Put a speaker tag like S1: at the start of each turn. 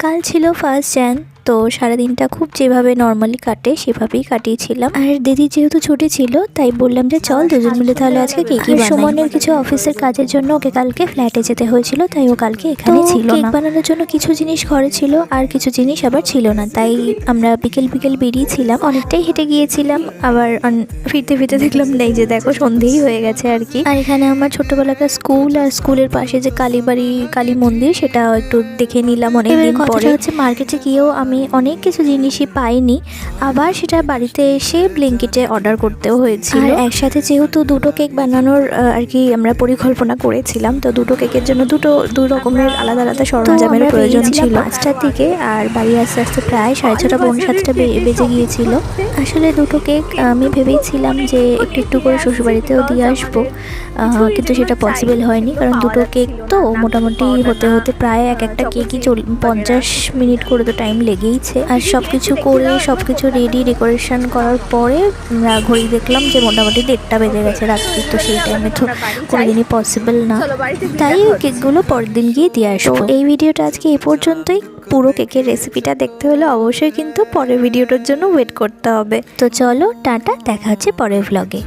S1: কাল ছিল 1 jan, তো সারাদিনটা খুব যেভাবে নর্মালি কাটে সেভাবেই কাটিয়েছিলাম। আর দিদি যেহেতু ছুটি ছিল তাই বললাম যে চল দুজন মিলে তাহলে আজকে কেক বানাই। সুমনের কিছু অফিসের কাজের জন্য ওকে কালকে ফ্ল্যাটে যেতে হয়েছিল, তাই ও কালকে এখানে ছিল না। কেক বানানোর জন্য কিছু জিনিস ঘরে ছিল আর কিছু জিনিস আবার ছিল না, তাই আমরা বিকেল বেরিয়েছিলাম, অনেকটাই হেঁটে গিয়েছিলাম। আবার ফিরতে দেখলাম নেই, যে দেখো সন্ধেই হয়ে গেছে আর কি। আর এখানে আমার ছোটবেলাকার স্কুল আর স্কুলের পাশে যে কালী মন্দির, সেটা একটু দেখে নিলাম অনেকদিন পরে। হচ্ছে মার্কেটে গিয়েও আমি অনেক কিছু জিনিসই পাইনি, আবার সেটা বাড়িতে এসে ব্লিঙ্কিটে অর্ডার করতেও হয়েছিল। আর একসাথে যেহেতু দুটো কেক বানানোর আর কি আমরা পরিকল্পনা করেছিলাম, তো দুটো কেকের জন্য দুই রকমের আলাদা সরঞ্জামের প্রয়োজন ছিল 5টার দিকে। আর বাড়ি আস্তে প্রায় 6:30 পৌনে 7টা বেজে গিয়েছিল। আসলে দুটো কেক আমি ভেবেছিলাম যে একটু করে শ্বশুরবাড়িতেও দিয়ে আসবো, কিন্তু সেটা পসিবল হয়নি, কারণ দুটো কেক তো মোটামুটি হতে প্রায় একটা কেকই 50 মিনিট করে তো টাইম লেগেইছে। আর সবকিছু করে সবকিছু রেডি ডেকোরেশন করার পরে আমরা ঘড়ি দেখলাম যে মোটামুটি 1:30 বেজে গেছে রাত্রি, তো সেই টাইমে তো কোনোদিনই পসিবল না, তাই কেকগুলো পরের দিন গিয়ে দিয়ে আসবো। এই ভিডিওটা আজকে এই পর্যন্তই। পুরো কেকের রেসিপিটা দেখতে হলে অবশ্যই কিন্তু পরের ভিডিওটার জন্য ওয়েট করতে হবে। তো চলো টাটা, দেখা হচ্ছে পরের ভ্লগে।